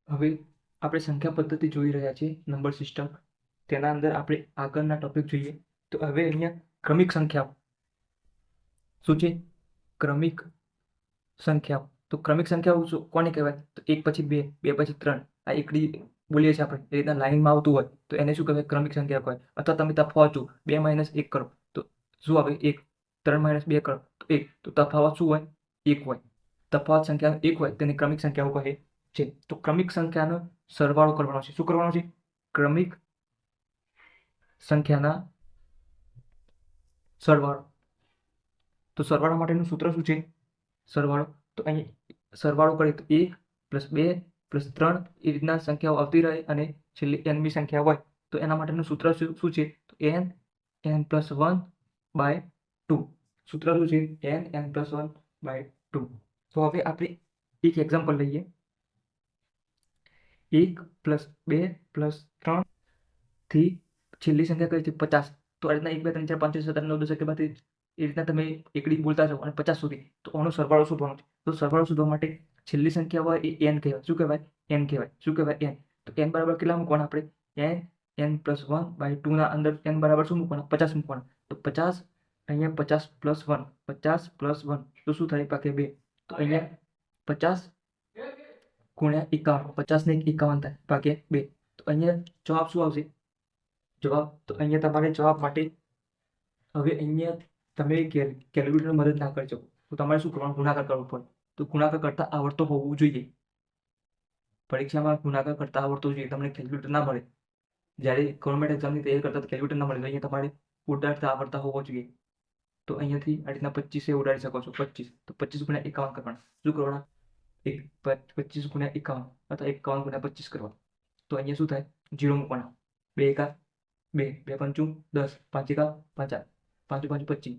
હવે આપણે સંખ્યા પદ્ધતિ જોઈ રહ્યા છીએ, નંબર સિસ્ટમ. તેના અંદર આપણે આગળના ટોપિક જોઈએ. તો હવે અહીંયા ક્રમિક સંખ્યાઓ શું છે? ક્રમિક સંખ્યાઓ. તો ક્રમિક સંખ્યાઓ કોને કહેવાય? તો એક પછી બે, બે પછી ત્રણ, આ એકડી બોલીએ છીએ આપણે, એ રીતના લાઈનમાં આવતું હોય તો એને શું કહેવાય? ક્રમિક સંખ્યા કહેવાય. અથવા તમે તફાવત જુઓ, 2 - 1 કરો તો શું આવે? 1. 3 - 2 કરો તો 1. તો તફાવત શું હોય? 1 હોય. તફાવત સંખ્યા 1 હોય તેને ક્રમિક સંખ્યાઓ કહે છે. તો ક્રમિક સંખ્યાનો સરવાળો કરવાનો છે. શું કરવાનો છે? ક્રમિક સંખ્યાના સરવાળો. તો સરવાળા માટેનું સૂત્ર શું છે? સરવાળો તો અહીં સરવાળો કરીએ તો 1 + 2 + 3 એ રીતના સંખ્યાઓ આવતી રહે અને છેલ્લી nમી સંખ્યા હોય તો એના માટેનું સૂત્ર શું છે? તો n+1/2. સૂત્ર શું છે? n+1/2. તો હવે આપણે એક એક્ઝામ્પલ લઈએ. 1 + 2 + 3 થી છેલ્લી સંખ્યા કઈ છે? 50. તો આ રીતના 1 2 3 4 5 6 7 8 9 10 11 12 એ રીતના તમે એકડી બોલતા જાઓ અને 50 સુધી. તો આનો સરવાળો શોધવાનો છે. તો સરવાળો શોધવા માટે છેલ્લી સંખ્યા હોય એ n કહેવાય. શું કહેવાય? n કહેવાય. શું કહેવાય? n. તો n બરાબર કેટલા મૂકવાના આપણે? n+1/2 ના અંદર n બરાબર શું મૂકવાના? 50 મૂકવાના. તો 50 અહીંયા 50 + 1, 50 + 1 તો શું થાય? ભાગ્યા 2. તો અહીંયા 50 × 51, 50 ને 51 થાય ભાગ્યા 2. તો અહીંયા જવાબ શું આવશે? જવાબ તો અહીંયા તમારે જવાબ માટે હવે અહીંયા તમે કેલ્ક્યુલેટર મદદ ના કરી શકો તો તમારે શું કરવાનું? ગુણાકાર કરવો પડે. તો ગુણાકાર કરતા આવડતો હોવું જોઈએ. પરીક્ષામાં ગુણાકાર કરતા આવડતો જોઈએ. તમને કેલ્ક્યુલેટર ના મળે. જ્યારે ગવર્મેન્ટ એક્ઝામની તૈયારી કરતા કેલ્ક્યુલેટર ના મળે તો અહીંયા તમારે ઉડાડતા આવડતા હોવો જોઈએ. તો અહીંયાથી આ રીતના 25 ઉડાડી શકો છો. 25 તો 25 × 51 કરવાના. શું કરવાના? 25 × 51 અથવા 51 × 25 કરવા. તો અહીંયા શું થાય? 0 મૂકવાના. 2 એકા 2, 2 પંચું 10, 5 એકા 5, 5 5 25.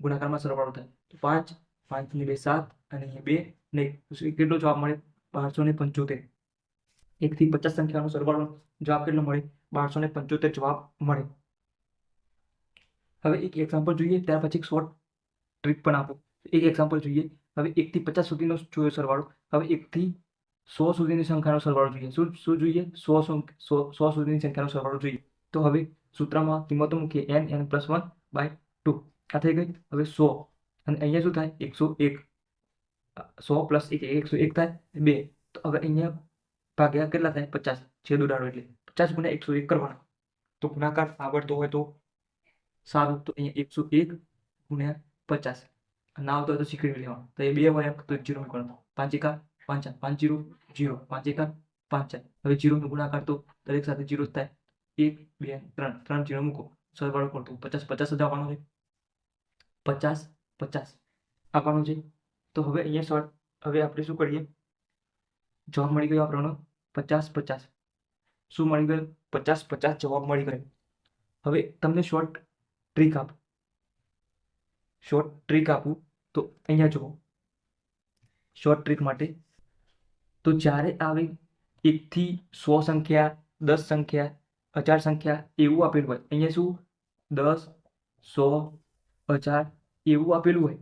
ગુણાકારમાં સરવાળો થાય તો 5, 5 ને 2 7 અને અહીંયા 2 ને 1. કેટલો જવાબ મળે? 1275. 1 થી 50 સંખ્યાનો સરવાળો જવાબ કેટલો મળે? 1275 જવાબ મળે. હવે એક એક્ઝામ્પલ જોઈએ, ત્યાર પછી એક શોર્ટ ટ્રીક પણ આપો. એક એક્ઝામ્પલ જોઈએ. હવે 1 થી 50 સુધીનો જોયો સરવાળો. હવે 1 થી 100 સુધીની સંખ્યાનો સરવાળો જોઈએ. શું જોઈએ? 100 સુધીની સંખ્યાનો સરવાળો જોઈએ. તો હવે સૂત્રમાં કિંમતો મૂકીએ. n+1/2 આ થઈ ગઈ. હવે 100 અને અહીંયા શું થાય? 101. 100 + 1 101 થાય 2. તો હવે અહીંયા ભાગ્યા કેટલા થાય? 50. છેદ ઉડાડો એટલે 50 × 101 કરવાના. તો ગુણાકાર આવડતો હોય તો સારું. તો અહીંયા 101 × 50. ના આવતો હોય તો શીખવી લેવાનું. તો એ 2 હોય તો 0 મૂકવાનું. 5 એકા 5, 5 0 0, 5 એકા 5. હવે 0 નો ગુણાકાર તો દરેક સાથે 0 જ થાય. 1 2 3 3 0 મૂકો. સરવાળો કરો તો 50 50 જ આવવાનો છે. 50 50 આવવાનો છે. તો હવે અહીંયા હવે આપણે શું કરીએ? જવાબ મળી ગયો આપણને 50 50. શું મળી ગયું? 50 50 જવાબ મળી ગયો. હવે તમને શોર્ટ ટ્રીક આપું તો અહીંયા જુઓ. શોર્ટ ટ્રીક માટે તો જ્યારે આવી 1 થી 100 સંખ્યા, 10 સંખ્યા, 1000 સંખ્યા એવું આપેલું હોય, અહીંયા શું 10 100 1000 એવું આપેલું હોય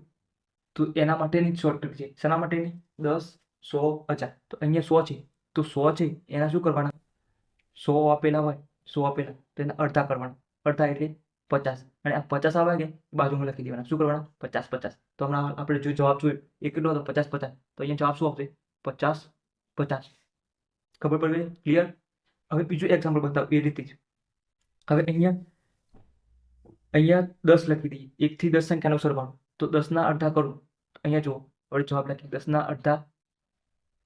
તો એના માટેની શોર્ટ ટ્રીક છે. શેના માટેની? 10 100 1000. તો અહીંયા 100 છે તો 100 છે એના શું કરવાના? 100 આપેલા હોય, 100 આપેલા તો એના અડધા કરવાના. અડધા એટલે 50. અને આ 50 આવે કે બાજુમાં લખી દેવાના. શું કરવાના? 50 50. તો હમણાં આપણે જો જવાબ જોયો એ કેટલો હતો? 50 50. તો અહીંયા જવાબ શું આવશે? 50 50. ખબર પડી ગઈ? ક્લિયર? હવે બીજું એક્ઝામ્પલ બતાવો એ રીતે જ. હવે અહીંયા 10 લખી દઈએ. 1 થી 10 સંખ્યાનો સરવાળો. તો 10 ના અડધા કરો. અહીંયા જુઓ હવે જવાબ લખીએ. 10 ના અડધા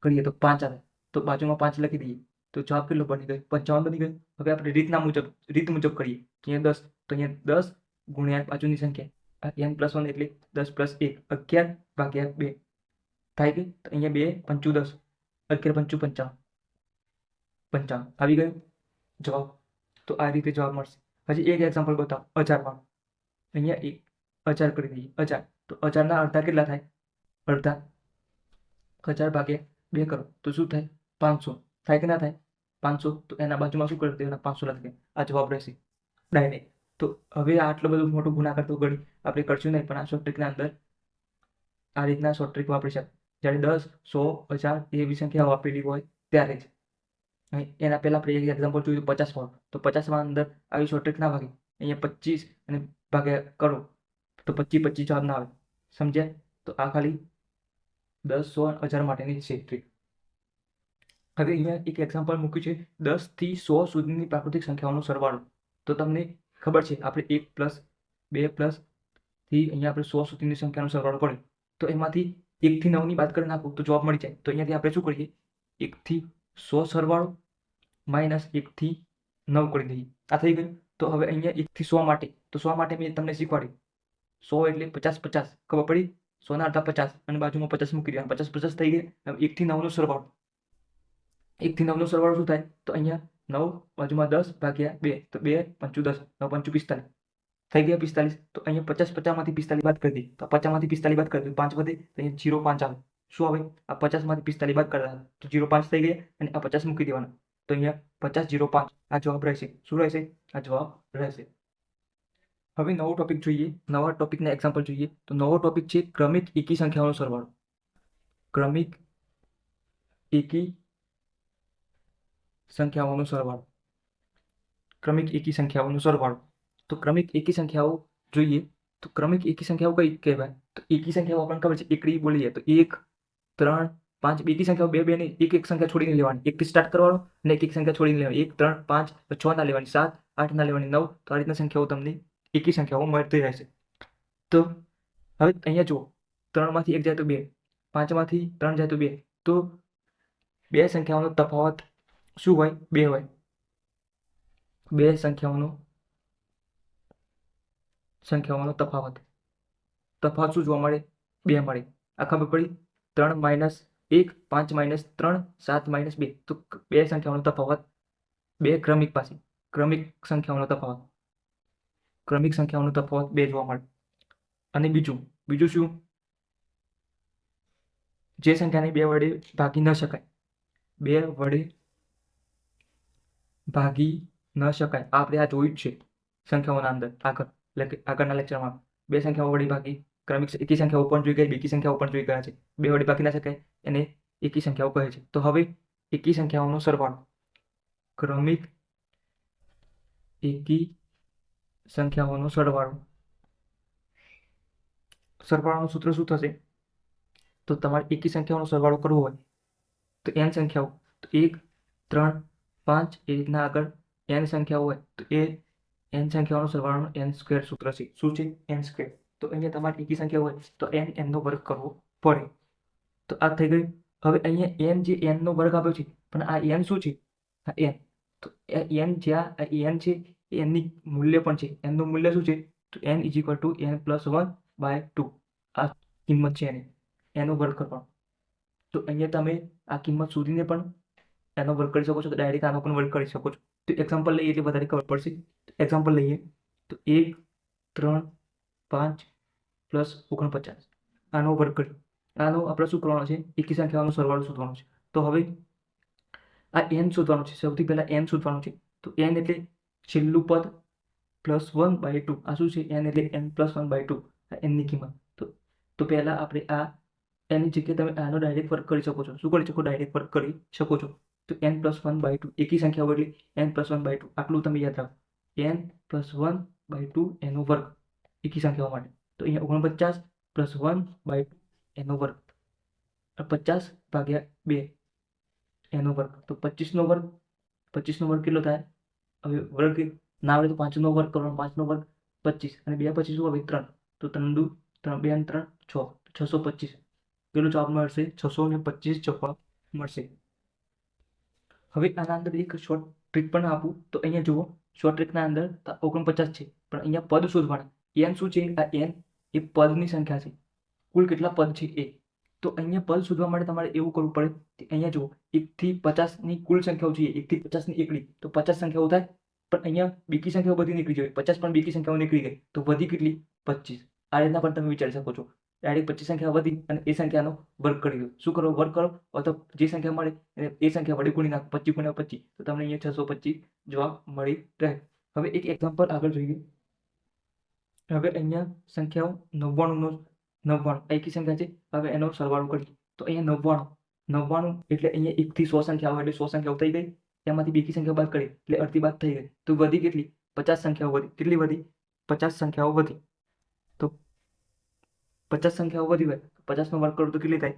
કરીએ તો 5 આવે. તો બાજુમાં 5 લખી દઈએ. તો જવાબ કેટલો બની ગયો? 55 બની ગયો. હવે આપણે રીત મુજબ કરીએ. અહીંયા 10 તો અહીંયા 10 ગુણ્યા બાજુની સંખ્યા n+1 એટલે 10 + 1 11/2 થાય ગઈ. તો અહીંયા 2 5 10, 11 5 55 55 આવી ગયો જવાબ. તો આ રીતે જવાબ મળશે. હજી એક એક્ઝામ્પલ બતાવો 1000 વાળું. અહીંયા 1000 કરી દઈએ. 1000 તો 1000 ના અડધા કેટલા થાય? અડધા 1000/2 કરો તો શું થાય? 500 થાય કે ના થાય? 500. તો એના બાજુમાં શું કરી દેવાના? 500 લખી દે. આ જવાબ રહેશે ડાયરેક્ટ. તો હવે આટલો બધો મોટો ગુણાકાર તો ગણી આપણે કરશું નહીં, પણ આ શોર્ટ ટ્રીકના અંદર આ રીતના શોર્ટ ટ્રીક વાપરી શકાય. જ્યારે 10 100 1000 એવી સંખ્યાઓ આપેલી હોય ત્યારે જ. એના પહેલાં આપણે એક એક્ઝામ્પલ જોયું 50 વાળું, તો 50માં અંદર આવી શોર્ટ ટ્રિક ના ભાગે, અહીંયા 25 અને ભાગ્યા કરો તો 25 જવાબ ના આવે. સમજ્યા? તો આ ખાલી 10, 100, 1000 માટેની છે ટ્રીક. હવે અહીંયા એક એક્ઝામ્પલ મૂક્યું છે 10 થી 100 સુધીની પ્રાકૃતિક સંખ્યાઓનો સરવાળો. તો તમને ખબર છે આપણે 1 પ્લસ 2 પ્લસ થી અહીંયા આપણે 100 સુધીની સંખ્યાનો સરવાળો પડે, તો એમાંથી 1 થી 9 ની બાદ કરી નાખો તો જવાબ મળી જાય. તો અહીંયાથી આપણે શું કરીએ, 1 થી 100 સરવાળો માઇનસ 1 થી 9 કરી દઈએ. આ થઈ ગયું. તો હવે અહીંયા 1 થી 100 માટે, તો 100 માટે મેં તમને શીખવાડ્યું 100 એટલે 50 50, ખબર પડી? 100 ના અડધા 50 અને બાજુમાં 50 મૂકી દેવાના, 50 50 થઈ ગયા. હવે 1 થી 9 નો સરવાળો, 1 થી 9 નો સરવાળો શું થાય? તો અહીંયા 9 બાજુમાં 10 ભાગ્યા 2, તો 2 5 10, 9 5 45 થઈ ગયા 45. તો અહીંયા 50 50 માંથી 45 બાદ કરી દઈએ, તો 50 માંથી 45 બાદ કરી દઈએ, 5 વધે તો અહીંયા 0 5 આવે. શું આવે? આ 50 માંથી 45 બાદ કરતા તો 0 5 થઈ ગયા અને આ 50 મૂકી દેવાના, તો અહીંયા 50 0 5 આ જવાબ રહેશે. શું રહેશે? આ જવાબ રહેશે. હવે નવો ટોપિક જોઈએ, નવા ટોપિકના એક્ઝામ્પલ જોઈએ. તો નવો ટોપિક છે ક્રમિક એકી સંખ્યાઓનો સરવાળો. ક્રમિક એકી સંખ્યાઓનો સરવાળો. ક્રમિક એકી સંખ્યાઓનો સરવાળો. તો ક્રમિક એકી સંખ્યાઓ જોઈએ. તો ક્રમિક એકી સંખ્યાઓ કઈ કહેવાય? તો એકી સંખ્યાઓ આપણને ખબર છે, એકડી બોલીએ તો 1 3 5. એકી સંખ્યાઓ બે નહીં, એક સંખ્યા છોડીને લેવાની, 1 થી સ્ટાર્ટ કરવાનો અને એક સંખ્યા છોડીને લેવાની. 1 3 5 6 ના લેવાની, 7 8 ના લેવાની, 9. તો આ રીતના સંખ્યાઓ તમને એકી સંખ્યાઓ મળતી રહેશે. તો હવે અહીંયા જુઓ, 3 માંથી 1 જાય તો 2, 5 માંથી 3 જાય તો 2. તો બે સંખ્યાઓનો તફાવત શું હોય? 2 હોય. બે સંખ્યાઓનો તફાવત શું જોવા મળે? 2 મળે. આ ખબર પડી? 3 માઇનસ 1, 5 માઇનસ 3, 7 માઇનસ 2. તો બે સંખ્યાઓનો તફાવત, બે ક્રમિક પાસે ક્રમિક સંખ્યાઓનો તફાવત 2 જોવા મળે. અને બીજું શું? જે સંખ્યાને 2 વડે ભાગી ન શકાય, 2 વડે ભાગી ન શકાય. આપણે આ જોયું જ છે સંખ્યાઓના અંદર આગળના લેક્ચરમાં. બે સંખ્યાઓ વડે ભાગી, ક્રમિક એકી સંખ્યાઓ પણ જોઈ ગયા, બેકી સંખ્યાઓ પણ જોઈ ગયા છે. 2 વડે ભાગી ના શકાય એને એકી સંખ્યાઓ કહે છે. તો હવે એકી સંખ્યાઓનો સરવાળો, ક્રમિક એકી સંખ્યાઓનો સરવાળોનું સૂત્ર શું થશે? તો તમારે એકી સંખ્યાઓનો સરવાળો કરવો હોય તો n સંખ્યાઓ, તો 1 3 5 એ રીતના આગળ n સંખ્યાઓ હોય તો એ n સંખ્યાઓનો સરવાળોનો n² સૂત્ર છે. શું છે? n². તો અહીંયા તમારે એકી સંખ્યા હોય તો n નો વર્ગ કરવો પડે. તો આ થઈ ગયું. હવે અહીંયા n જે n નો વર્ગ આપ્યો છે, પણ આ n શું છે? આ n. તો n જ્યાં n છે એ n ની મૂલ્ય પણ છે. n નું મૂલ્ય શું છે? તો n = n + 1/2. આ કિંમત છે એનો વર્ગ કરવાનો. તો અહીંયા તમે આ કિંમત શોધીને પણ એનો વર્ગ કરી શકો છો, ડાયરેક્ટ આનો પણ વર્ગ કરી શકો છો. તો એક્ઝામ્પલ લઈએ એટલે વધારે ખબર પડશે. એક્ઝામ્પલ લઈએ તો 1 3 5 + 49 આનો વર્ગ કરીએ. આનો આપણે શું કરવાનો છે? એકી સંખ્યાઓનો સરવાળો શોધવાનો છે. તો હવે આ n શોધવાનું છે. સૌથી પહેલા n શોધવાનું છે. તો n એટલે છેલ્લું પદ +1/2. આ શું છે? n એટલે n + 1/2. આ n ની કિંમત. તો પહેલા આપણે આ એની જગ્યાએ તમે આનો ડાયરેક્ટ વર્ગ કરી શકો છો. શું કરી શકો? ડાયરેક્ટ વર્ગ કરી શકો છો. તો n + 1/2 એકી સંખ્યાઓ એટલે n + 1/2. આટલું તમે યાદ રાખો, n + 1/2 એનો વર્ગ એકી સંખ્યાઓ માટે. તો અહીંયા 49 + 1/2 એનો વર્ગ, 50/2 એનો વર્ગ. તો 25 નો વર્ગ. 25 નો વર્ગ કેટલો થાય? હવે વર્ગ ના આવે તો 5 નો વર્ગ કરવાનો. 5 નો વર્ગ 25 અને 2 પછી શું આવે? 3. તો 3 દુ 3, 2 અને 3 6, 625. પેલો જવાબ મળશે 625 જવાબ મળશે. હવે આના અંદર એક શોર્ટ ટ્રીક પણ આપું. તો અહીંયા જુઓ, શોર્ટ ટ્રીકના અંદર 49 છે, પણ અહીંયા પદ શોધવાના. n શું છે? આ n એ પદની સંખ્યા છે. કુલ કેટલા પદ છે એ. તો અહીંયા પદ શોધવા માટે તમારે એવું કરવું પડે કે અહીંયા જુઓ, 1 થી 50 ની કુલ સંખ્યાઓ જોઈએ, 1 થી 50 ની એકડી, તો 50 સંખ્યાઓ થાય. પણ અહીંયા બેકી સંખ્યાઓ બધી નીકળી જાય, 50 પણ બેકી સંખ્યાઓ નીકળી ગઈ, તો વધી કેટલી? 25. આ રીતના પણ તમે વિચારી શકો છો. ડાયરેક્ટ 25 સંખ્યા વધી અને એ સંખ્યાનો વર્ગ કરી દો. શું કરો? વર્ગ કરો, અથવા જે સંખ્યા મળે એ સંખ્યા વડે ગુણી નાખો. 25 × 25, તો તમને અહીંયા 625 જવાબ મળી રહે. હવે એક એક્ઝામ્પલ આગળ જોઈએ. હવે અહીંયા સંખ્યાઓ 99 એકી સંખ્યા છે. હવે એનો સરવાળો કરીએ તો અહીંયા 99 એટલે અહીંયા 1 થી 100 સંખ્યાઓ એટલે 100 સંખ્યાઓ થઈ ગઈ. એમાંથી બેકી સંખ્યાઓ બાદ કરી એટલે અડધી બાદ થઈ ગઈ, તો વધી કેટલી? 50 સંખ્યાઓ વધી. કેટલી વધી? 50 સંખ્યાઓ વધી. તો 50 સંખ્યાઓ વધી હોય 50 નો વર્ગ કરો તો કેટલી થાય?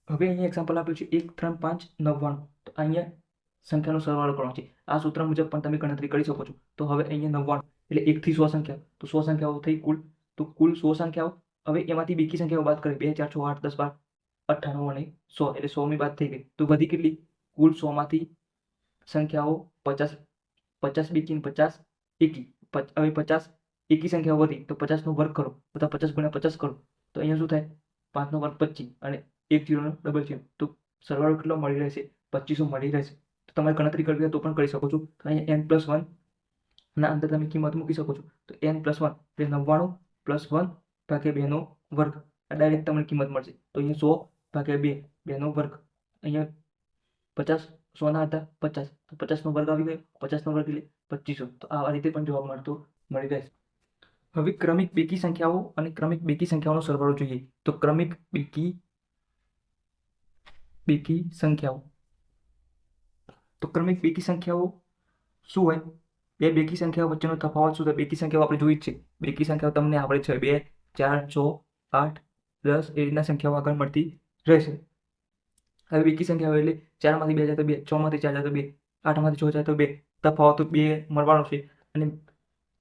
હવે અહીંયા એક્ઝામ્પલ આપ્યું છે 1 3 5 99. તો અહીંયા સંખ્યાનો સરવાળો કરવાનો છે. આ સૂત્ર મુજબ પણ તમે ગણતરી કરી શકો છો. તો હવે અહીંયા 99 એટલે 1 થી 100 સંખ્યા, તો 100 સંખ્યાઓ થઈ કુલ. તો કુલ 100 સંખ્યાઓ. હવે એમાંથી બેકી સંખ્યાઓ બાદ કરી 2 4 6 8 10 12 98 અને 100 એટલે 100 ની બાદ થઈ ગઈ. તો વધી કેટલી? કુલ 100 માંથી સંખ્યાઓ 50 50 બેકી 50 એકી. હવે 50 એકી સંખ્યાઓ વધી તો 50 નો વર્ગ કરો, બધા 50 ગુણ્યા 50 કરો તો અહીંયા શું થાય? 5 નો વર્ગ 25 અને 1 0 નો ડબલ 0. તો સરવાળો કેટલો મળી રહેશે? 2500 મળી રહેશે. તો તમારે ગણતરી કરવી હોય તો પણ કરી શકો છો. તો અહીંયા n+1 ના અંદર તમે કિંમત મૂકી શકો છો. તો n+1 એટલે 99 + 1 ભાગ્યા 2 નો વર્ગ. આ ડાયરેક્ટ તમને કિંમત મળશે. તો અહીંયા 100 ભાગ્યા 2 2 નો વર્ગ. અહીંયા 50 100 ના હતા 50, તો 50 નો વર્ગ આવી ગયો. 50 નો વર્ગ એટલે 2500. તો આ રીતે પણ જવાબ મળી રહેશે. હવે ક્રમિક બેકી સંખ્યાઓ અને ક્રમિક બેકી સંખ્યાઓનો સરવાળો જોઈએ. તો ક્રમિક બેકી સંખ્યાઓ. તો ક્રમિક બેકી સંખ્યાઓ શું હોય? બે બેકી સંખ્યાઓ વચ્ચેનો તફાવત શું થાય? બેકી સંખ્યાઓ આપણે જોઈ જ છે. બેકી સંખ્યાઓ તમને આવડે છે 2 4 6 8 10 એ રીતના સંખ્યાઓ આગળ મળતી રહેશે. હવે બેકી સંખ્યાઓ એટલે 4 માંથી 2 જાય તો 2, 6 માંથી 4 જાય તો 2, 8 માંથી 6 જાય તો 2. તફાવત તો 2 મળવાનો છે. અને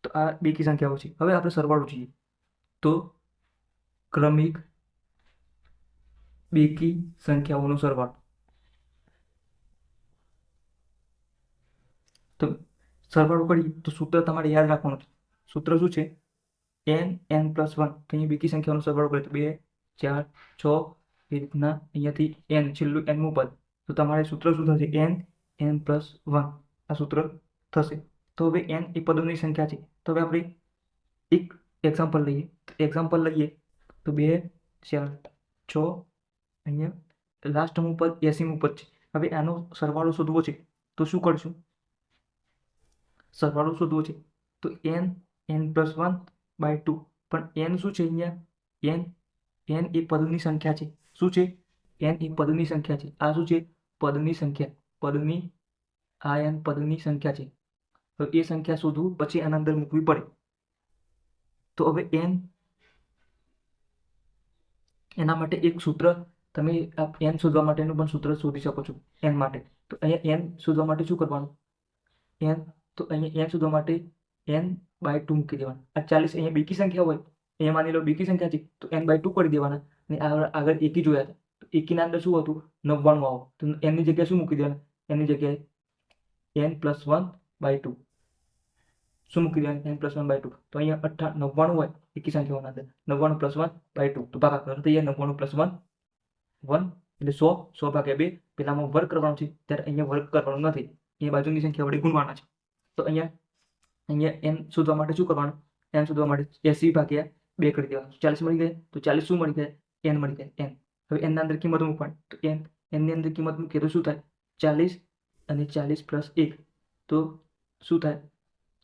તો આ બેકી સંખ્યાઓ છે. હવે આપણે સરવાળો જોઈએ. તો ક્રમિક બેકી સંખ્યાઓનો સરવાળો. તો સરવાળો કરીએ તો સૂત્ર તમારે યાદ રાખવાનું છે. સૂત્ર શું છે? n+1. તો અહીંયા બેકી સંખ્યાઓનો સરવાળો કરીએ તો 2 4 6 એ રીતના અહીંયાથી n છેલ્લું nમું પદ. તો તમારે સૂત્ર શું થશે? n+1 આ સૂત્ર થશે. તો હવે n એ પદોની સંખ્યા છે. તો હવે આપણે એક એક્ઝામ્પલ લઈએ. તો એક્ઝામ્પલ લઈએ તો 2 4 6 અહીંયા લાસ્ટમું પદ 80મું પદ છે. હવે આનો સરવાળો શોધવો છે તો શું કરશું? સરવાળો શોધવો છે તો n+1/2. પણ n શું છે? અહીંયા n એ પદની સંખ્યા છે. શું છે? n એ પદની સંખ્યા છે. આ શું છે? પદની સંખ્યા. પદની આ n પદની સંખ્યા છે. તો એ સંખ્યા શોધવું પછી આના અંદર મૂકવી પડે. તો હવે એના માટે એક સૂત્ર તમે n શોધવા માટેનું પણ સૂત્ર શોધી શકો છો n માટે. તો અહીંયા n શોધવા માટે શું કરવાનું? તો અહીંયા n શોધવા માટે n/2 મૂકી દેવાના. આ 40 અહીંયા બેકી સંખ્યા હોય, અહીંયા માની લો બેકી સંખ્યા છે તો n/2 કરી દેવાના. અને આગળ એકી જોયા હતા તો એકીના અંદર શું હતું? 99 આવો. તો n ની જગ્યાએ શું મૂકી દેવાના? n ની જગ્યાએ n+1/2. શું મૂકી દેવાના? n+1/2. તો અહીંયા 99 હોય એકી સંખ્યાઓના અંદર 99 + 1/2. તો ભાગાકાર તો અહીંયા 99 + 1 એટલે 100. 100 ભાગ્યા 2. પેલામાં વર્ગ કરવાનો છે ત્યારે અહીંયા વર્ગ કરવાનો નથી. અહીંયા બાજુની સંખ્યા વડે ગુણવાના છે. તો અહીંયા n શોધવા માટે શું કરવાનું? n શોધવા માટે 80 ભાગ્યા 2 કરી દેવાનું. 40 મળી ગયા. તો 40 શું મળી ગયા? n મળી ગયા. n. હવે n ના અંદર કિંમત મૂકવાની. તો n ની અંદર કિંમત મૂકીએ તો શું થાય? 40 અને 40 + 1. તો શું થાય?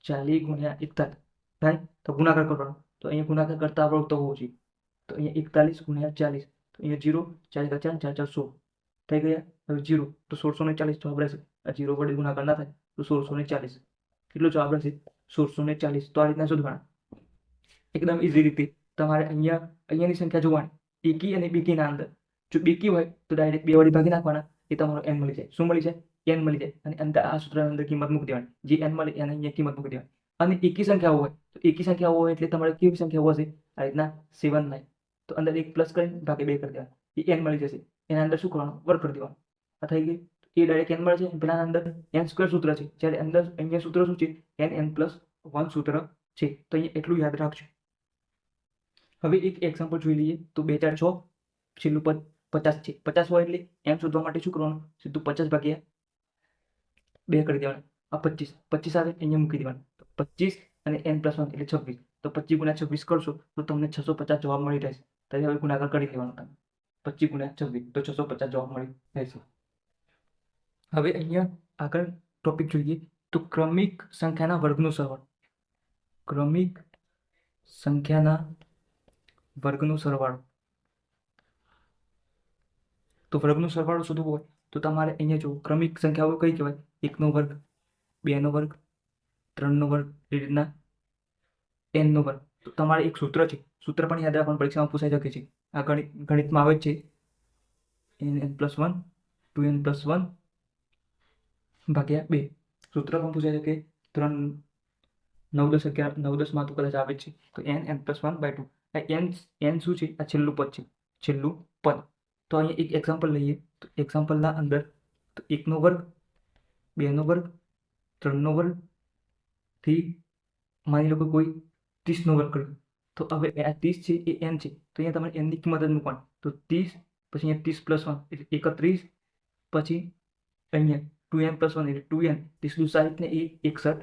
40 × 41 થાય. તો ગુણાકાર કરવાનો. તો અહીંયા ગુણાકાર કરતા આવડતો હોવો જોઈએ. તો અહીંયા 41 × 40. તો અહીંયા 0 40 4 4 4 16 થઈ ગયા. હવે 0 તો 1640 જવાબ રહેશે. આ 0 વડે ગુણાકાર ના થાય તો 1640. કેટલો જવાબ રહેશે? 1640. તો આ રીતના શોધવાના. એકદમ ઈઝી રીતે તમારે અહીંયાની સંખ્યા જોવાની. એકી અને બેકીના અંદર જો બેકી હોય તો ડાયરેક્ટ 2 વડે ભાગી નાખવાના. એ તમારો n મળી જાય. શું મળી જાય? n મળી જાય. અને અંદર આ સૂત્રની અંદર કિંમત મૂકી દેવાની. જે n મળે એને અહીંયા કિંમત મૂકી દેવાની. અને એકી સંખ્યાઓ હોય તો એકી સંખ્યાઓ હોય એટલે તમારે કેવી સંખ્યાઓ હશે? આ રીતના 7 9. તો અંદર 1 પ્લસ કરીને ભાગે 2 કરી દેવાના. એ n મળી જશે. એના અંદર શું કરવાનું? વર્ગ કરી દેવાનું. આ થઈ ગઈ. એ ડાયરેક્ટ n મળે છે. પેલા અંદર n² સૂત્ર છે. જ્યારે અંદર અહીંયા સૂત્ર શું છે? n+1 સૂત્ર છે. તો અહીંયા એટલું યાદ રાખજો. હવે એક એક્ઝામ્પલ જોઈ લઈએ. તો 2 4 6 છેલ્લું પદ 50 છે. 50 હોય એટલે n શોધવા માટે શું કરવાનું? સીધું 50 ભાગ્યા 2 કરી દેવાના. આ 25 આવે અહીંયા મૂકી દેવાના. તો 25 અને n+1 એટલે 26. તો 25 × 26 કરશો તો તમને 650 જવાબ મળી રહેશે. તો હવે ગુણાકાર કરી દેવાનો તમે. 25 × 26 તો 650 જવાબ મળી રહેશે. હવે અહીંયા આગળ ટોપિક જોઈએ તો ક્રમિક સંખ્યાના વર્ગનો સરવાળો. ક્રમિક સંખ્યાના વર્ગનો સરવાળો. તો વર્ગનો સરવાળો શોધવો હોય તો તમારે અહીંયા જો ક્રમિક સંખ્યાઓ કઈ કહેવાય? 1નો વર્ગ, 2નો વર્ગ, 3નો વર્ગ, એ રીતના nનો વર્ગ. તો તમારે એક સૂત્ર છે, સૂત્ર પણ યાદ રાખવાનું, પરીક્ષામાં પૂછાઈ શકે છે. આ ગણિતમાં આવે જ છે, n+1 2n+1 ભાગ્યા 2. સૂત્ર પણ પૂછાય છે કે 3 9 10 11 9 10 માં તો કદાચ આવે છે. તો n+1/2. આ n શું છે? આ છેલ્લું પદ છે, છેલ્લું પદ. તો અહીંયા એક એક્ઝામ્પલ લઈએ. તો એક્ઝામ્પલના અંદર તો 1નો વર્ગ, 2નો વર્ગ, 3નો વર્ગ થી માની લો કે કોઈ 30નો વર્ગ કર્યો. તો હવે આ 30 છે એ n છે, તો અહીંયા તમારે n ની કિંમત જ મૂકવાની. તો 30 પછી અહીંયા 30+1 એટલે 31, પછી અહીંયા 2n+1 એટલે 2n, 30 × 60 ને એ 61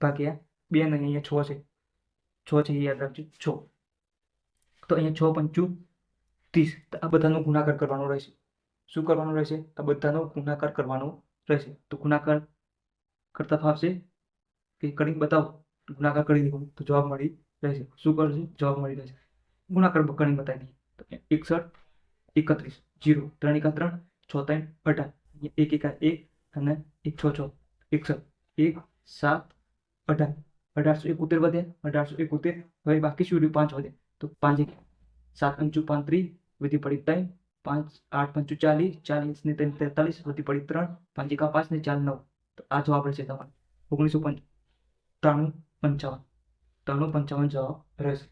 ભાગ્યા 2 ને અહીંયા 6 છે, 6 છે એ યાદ રાખજો, 6. તો અહીંયા 6 પંચું 30. તો આ બધાનો ગુણાકાર કરવાનો રહેશે. શું કરવાનું રહેશે? આ બધાનો ગુણાકાર કરવાનો રહેશે. તો ગુણાકાર કરતા ફાવશે કે કરીને બતાવો? ગુણાકાર કરી દો તો જવાબ મળી રહેશે. શું કરશે? જવાબ મળી રહેશે. ગુણાકાર કરીને બતાવી દઈએ. તો 61 31 0 3 × 3 6 3 18 1 1 1 અને 1 6 6 61 1 7 18 1871 વધ્યા, 1871. હવે બાકી શું રહ્યું? 5 વધ્યા. તો 5 7 પંચું 35 વધી પડી 3, 5 8 પંચું 40, 40 ને 3 43 વધી પડી 3, 5 એકા 5 ને 4 9. તો આ જવાબ રહેશે તમારે 1993 55. 355 જવાબ રહેશે.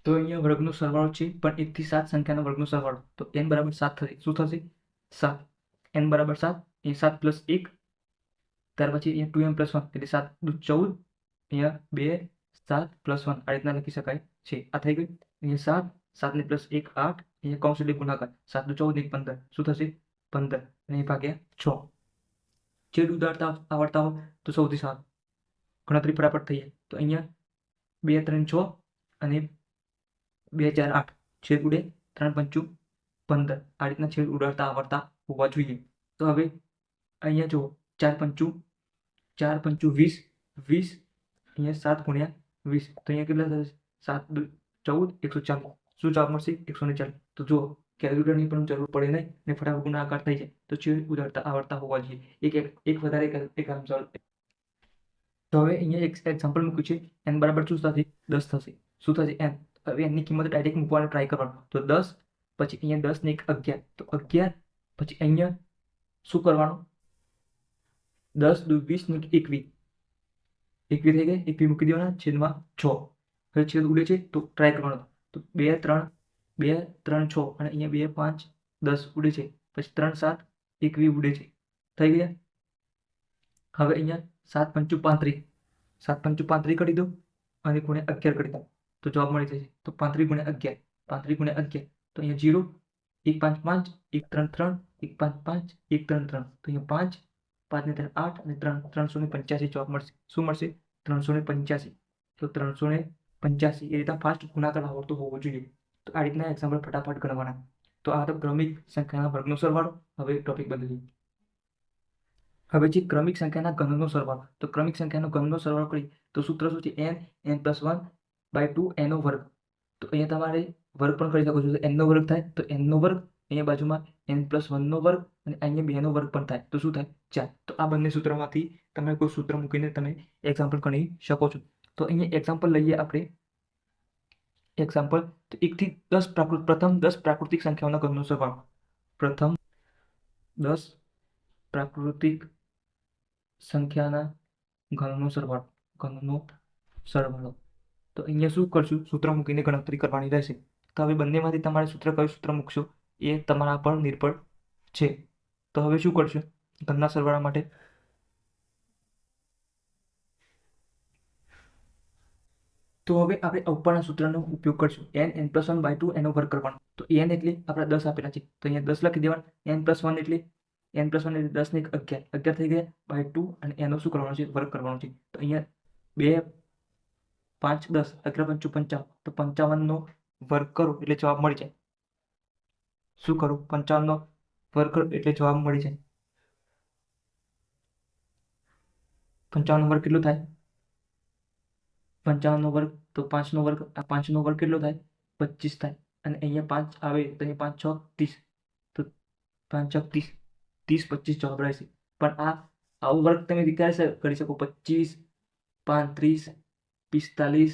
તો અહીંયા વર્ગનો સરવાળો છે, પણ 1 થી 7 સંખ્યાનો વર્ગનો સરવાળો. તો n = 7 થશે. શું થશે? 7. n = 7. એ 7 + 1, ત્યાર પછી અહીંયા 2n+1 એટલે 7 દુ 14, અહીંયા 2 7 + 1 આ રીતના લખી શકાય છે. આ થઈ ગયું. અહીંયા 7 7 ને +1 8, અહીંયા કૌંસ એટલે ગુણાકાર 7 દુ 14 1 15. શું થશે? 15 અને એ ભાગ્યા 6. છેદ ઉડાડતા આવડતા હોય તો સૌથી સારું, ગણતરી ફટાફટ થઈ જાય. તો અહીંયા 2 3 6 અને 2 4 8, છેદ ઉડે 3 પંચું 15. આ રીતના છેદ ઉડાડતા આવડતા હોવા જોઈએ. તો હવે અહીંયા જુઓ 4 પંચું 20 20, અહીંયા 7 × 20. તો અહીંયા કેટલા થશે? 7 દુ 14 140. શું જવાબ મળશે? 140. તો જુઓ કેલ્ક્યુલેટરની પણ જરૂર પડે નહીં ને ફટાફટ ગુણાકાર થઈ જાય. તો છેદ ઉડાડતા આવડતા હોવા જોઈએ. એક વધારે એક આન્સર. તો હવે અહીંયા એક એક્ઝામ્પલ મૂક્યું છે. n = શું થશે? 10 થશે. શું થશે? n. હવે n ની કિંમત ડાયરેક્ટ મૂકવાનો ટ્રાય કરવાનો. તો 10 પછી અહીંયા 10 ને 1 11. તો 11 પછી અહીંયા શું કરવાનું? 10 દુ 20 ને 21. 21 થઈ ગઈ. 21 મૂકી દેવાના, છેદમાં 6. હવે છેદ ઉડે છે તો ટ્રાય કરવાનો. તો 2 3 2 3 6 અને અહીંયા 2 5 10 ઉડે છે. પછી 3 7 21 ઉડે છે. થઈ ગયા. હવે અહીંયા 7 પંચું 35, 7 પંચું 35 કરી દો અને ગુણ્યા 11 કરી દો તો જવાબ મળી જશે. તો 35 × 11, 35 × 11. તો અહીંયા 0 1 5 5 1 3 3 1 5 5 1 3 3. તો અહીંયા 5 5 ને 3 8 અને 3 385 જવાબ મળશે. શું મળશે? 385. તો 385 એ રીતના ફાસ્ટ ગુણાકાર આવડતો હોવો જોઈએ. તો આ રીતના એક્ઝામ્પલ ફટાફટ ગણવાના. તો આ તો ક્રમિક સંખ્યાના વર્ગનો સરવાળો. હવે ટોપિક બદલીએ. હવે જે ક્રમિક સંખ્યાના ઘનનો સરવાળો. તો ક્રમિક સંખ્યાનો ઘનનો સરવાળો કરીએ તો સૂત્ર શું છે? n+1/2 એનો વર્ગ. તો અહીંયા તમારે વર્ગ પણ કરી શકો છો. તો n નો વર્ગ થાય તો n નો વર્ગ, અહીંયા બાજુમાં n+1 નો વર્ગ અને અહીંયા 2 નો વર્ગ પણ થાય. તો શું થાય? 4. તો આ બંને સૂત્રમાંથી તમે કોઈ સૂત્ર મૂકીને તમે એક્ઝામ્પલ ગણી શકો છો. તો અહીંયા એક્ઝામ્પલ લઈએ આપણે. એક્ઝામ્પલ તો 1 થી 10 પ્રથમ 10 પ્રાકૃતિક સંખ્યાઓના ઘનનો સરવાળો. પ્રથમ 10 પ્રાકૃતિક સંખ્યાના ઘનનો સરવાળો. તો અહીંયા શું કરશું? સૂત્ર મૂકીને ગણતરી કરવાની રહેશે. તો હવે બંનેમાંથી તમારે કયું સૂત્ર મૂકશો એ તમારા પર નિર્ભર છે. તો હવે શું કરશો ઘનના સરવાળા માટે? તો હવે આપણે ઉપરના સૂત્રનો ઉપયોગ કરશું. n+1/2 એનો વર્ગ કરવાનો. તો n એટલે આપણા 10 આપેલા છે તો અહીંયા 10 લખી દેવાના. n+1 એટલે 10 ને 1 11 થઈ ગયા બાય 2 અને એનો શું કરવાનો છે? વર્ગ કરવાનો છે. તો અહીંયા 2 5 10 11 પંચું 55. તો 55નો વર્ગ કરો એટલે જવાબ મળી જાય. શું કરું? 55નો વર્ગ કરો એટલે જવાબ મળી જાય. 55નો વર્ગ કેટલો થાય? 55નો વર્ગ તો 5નો વર્ગ. આ 5નો વર્ગ કેટલો થાય? 25 થાય. અને અહીંયા 5 આવે તો અહીંયા 5 6 30. તો 5 × 30, 30 25 જવાબ રહેશે. પણ આવું વર્ક તમે ક્યારે કરી શકો? 25, 35, 45,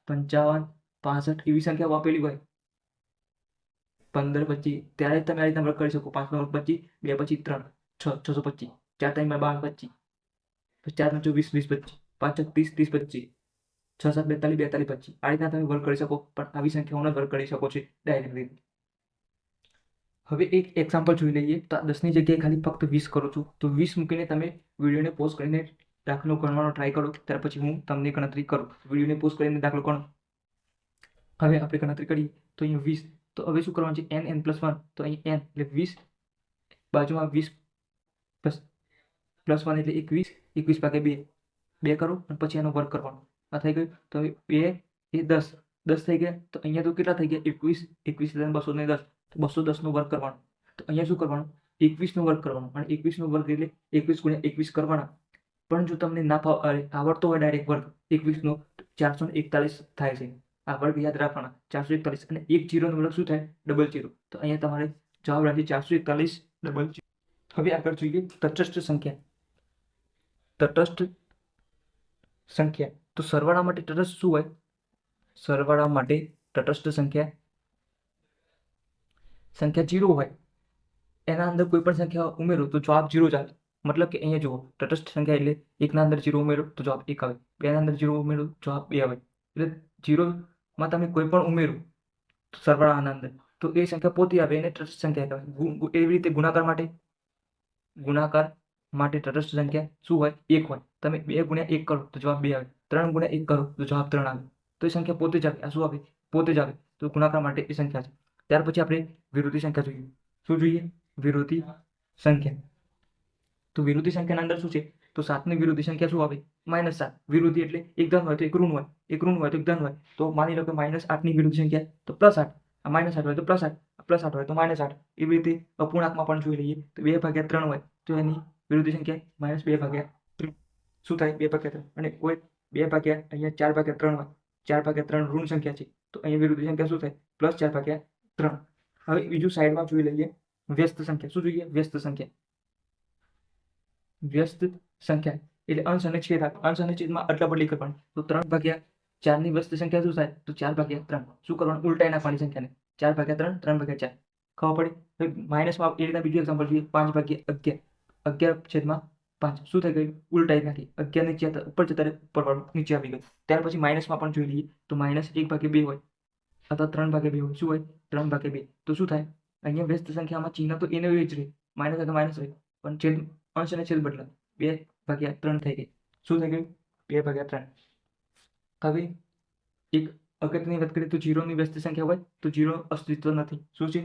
55, 65 એવી સંખ્યાઓ આપેલી હોય, 15 25, ત્યારે તમે આ રીતના વર્ક કરી શકો. 5 નો વર્ગ 25, 2 પછી 3, 6 625, 4 3 12 25, 4 5 20 20 25, 5 6 30 30 25, 6 7 42 42 25. આ રીતના તમે વર્ક કરી શકો. પણ આવી સંખ્યાઓનો વર્ક કરી શકો છો ડાયરેક્ટ રીતે. હવે એક એક્ઝામ્પલ જોઈ લઈએ. તો 10 ની જગ્યાએ ખાલી ફક્ત 20 કરું છું. તો 20 મૂકીને તમે વિડીયોને પોઝ કરીને દાખલો ગણવાનો ટ્રાય કરો. ત્યાર પછી હું તમને ગણતરી કરું. વિડીયોને પોઝ કરીને દાખલો ગણો. હવે આપણે ગણતરી કરીએ તો અહીંયા 20. તો હવે શું કરવાનું છે? n n+1. તો અહીં n એટલે 20, બાજુમાં 20 +1 એટલે 21, 21 ભાગ્યા 2 2 કરો અને પછી એનો વર્ગ કરવાનો. આ થઈ ગયું. તો હવે 2 એ 10 10 થઈ ગયા. તો અહીંયા તો કેટલા થઈ ગયા? 21 21 210. તો 210 નો વર્ગ કરવાનો. તો અહીંયા શું કરવાનું? 21 નો વર્ગ કરવાનો. અને 21 નો વર્ગ એટલે 21 × 21 કરવાના. પણ જો તમને ના આવડતો હોય ડાયરેક્ટ વર્ગ 21 નો, 441 થાય છે. આ વર્ગ યાદ રાખવાના. 441 અને 1 0 નો વર્ગ શું થાય? 00. તો અહીંયા તમારે જવાબ રાખી 441 00. હવે આગળ જોઈએ તટસ્થ સંખ્યા. તટસ્થ સંખ્યા. તો સરવાળા માટે તટસ્થ શું હોય? સરવાળા માટે તટસ્થ સંખ્યા 0 હોય, એના અંદર કોઈ પણ સંખ્યા ઉમેરો તો જવાબ 0 જ આવે. મતલબ કે અહીંયા જુઓ, તટસ્થ સંખ્યા એટલે 1 ના અંદર 0 ઉમેરો તો જવાબ 1 આવે, 2 ના અંદર 0 ઉમેરો જવાબ 2 આવે. એટલે 0 માં તમે કોઈ પણ ઉમેરો સરવાળાના અંદર તો એ સંખ્યા પોતે આવે, એને તટસ્થ સંખ્યા કહેવાય. એવી રીતે ગુણાકાર માટે તટસ્થ સંખ્યા શું હોય? 1 હોય. તમે 2 × 1 કરો તો જવાબ 2 આવે, 3 × 1 કરો તો જવાબ 3 આવે. તો એ સંખ્યા પોતે જ આવે. આ શું આવે? પોતે જ આવે. તો ગુણાકાર માટે એ સંખ્યા છે. ત્યાર પછી આપણે વિરોધી સંખ્યા જોઈએ. શું જોઈએ? વિરોધી સંખ્યા. તો વિરોધી સંખ્યાના અંદર શું છે? તો 7 ની વિરોધી સંખ્યા શું આવે? -7. વિરોધી એટલે એક ધન હોય તો એક ઋણ હોય, એક ઋણ હોય તો એક ધન હોય. તો માની લો કે -8 ની વિરોધી સંખ્યા તો +8. આ -8 હોય તો +8, +8 હોય તો -8. એવી રીતે અપૂર્ણાંકમાં પણ જોઈ લઈએ તો 2/3 હોય તો એની વિરોધી સંખ્યા -2/3 શું થાય? 2/3. અને કોઈ 2 અહીંયા 4/3 હોય, 4/3 ઋણ સંખ્યા છે તો અહીંયા વિરોધી સંખ્યા શું થાય? +4/3. હવે બીજું સાઈડમાં જોઈ લઈએ વ્યસ્ત સંખ્યા. શું જોઈએ? વ્યસ્ત સંખ્યા. વ્યસ્ત સંખ્યા એટલે અંશ અને છેદ. અંશ અને છેદમાં અદલાબદલી કરવાની. તો 3/4 ની વ્યસ્ત સંખ્યા શું થાય? તો 4/3. શું કરવાનું? ઉલટાઈ નાખવાની સંખ્યાને. 4/3 3/4. ખબર પડી? હવે માઇનસમાં એ રીતના બીજું એક્ઝામ્પલ જોઈએ. 5/11 11/5 શું થઈ ગયું? ઉલટાઈ નાખી. 11 નીચે ઉપર જતા ઉપર વાળું નીચે આવી ગયું. ત્યાર પછી માઇનસમાં પણ જોઈ લઈએ તો -1/2 હોય અથવા 3/2 હોય. શું હોય? 3/2. તો શું થાય? અહીંયા વ્યસ્ત સંખ્યામાં ચિહ્ન તો એને જ રહે, માઇનસ હોય તો માઇનસ રહે, પણ છેદ અંશ અને છેદ બદલાય. 2/3 થઈ ગઈ. શું થઈ ગયું? 2/3. હવે એક અગત્યની વાત કરીએ તો 0 ની વ્યસ્ત સંખ્યા હોય તો 0 અસ્તિત્વ નથી. શું છે?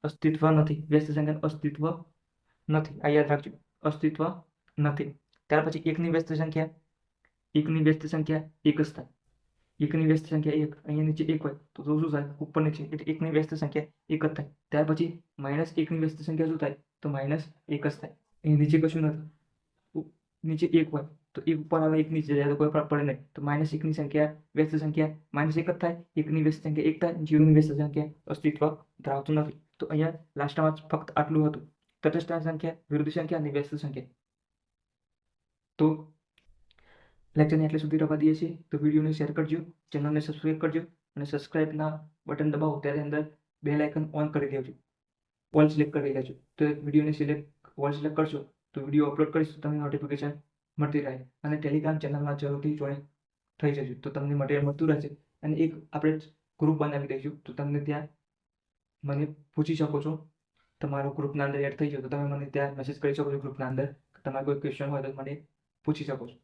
અસ્તિત્વ નથી. વ્યસ્ત સંખ્યાનું અસ્તિત્વ નથી. આ યાદ રાખજો, અસ્તિત્વ નથી. ત્યાર પછી 1 ની વ્યસ્ત સંખ્યા, 1 ની વ્યસ્ત સંખ્યા 1 જ થાય. 1 ની વ્યસ્ત સંખ્યા 1, અહીંયા નીચે 1 હોય તો શું થાય? ઉપર નીચે એટલે 1 ની વ્યસ્ત સંખ્યા 1 જ થાય. ત્યાર પછી -1 ની વ્યસ્ત સંખ્યા શું થાય? તો -1 જ થાય. અહીં નીચે કશું નથી. નીચે 1 હોય તો 1 ઉપર આવે, 1 નીચે જાય તો કોઈ ફરક પડે નહીં. તો -1 ની સંખ્યા વ્યસ્ત સંખ્યા -1 જ થાય. 1 ની વ્યસ્ત સંખ્યા 1 થાય. 0 ની વ્યસ્ત સંખ્યા અસ્તિત્વ ધરાવતું નથી. તો અહીંયા લાસ્ટમાં ફક્ત આટલું હતું. તટસ્થ સંખ્યા, વિરોધી સંખ્યા અને વ્યસ્ત સંખ્યા. તો લેક્ચરને એટલે સુધી રવા દઈએ છીએ. તો વિડીયોને શેર કરજો, ચેનલને સબસ્ક્રાઈબ કરજો અને સબસ્ક્રાઈબના બટન દબાવો ત્યારે અંદર બેલ આઇકન ઓન કરી દેજો, ઓલ સિલેક્ટ કરી લેજો. તો વિડીયોને ઓલ સિલેક્ટ કરશો તો વિડીયો અપલોડ કરીશ તો તમને નોટિફિકેશન મળતી રહે. અને ટેલિગ્રામ ચેનલમાં જરૂરથી જોઈન થઈ જજો તો તમને મટીરિયલ મળતું રહેશે. અને એક આપણે ગ્રુપ બનાવી દઈશું તો તમને ત્યાં મને પૂછી શકો છો. તમારો ગ્રુપના અંદર એડ થઈ જાવ તો તમે મને ત્યાં મેસેજ કરી શકો છો ગ્રુપના અંદર. તમારે કોઈ ક્વેશ્ચન હોય તો મને પૂછી શકો છો.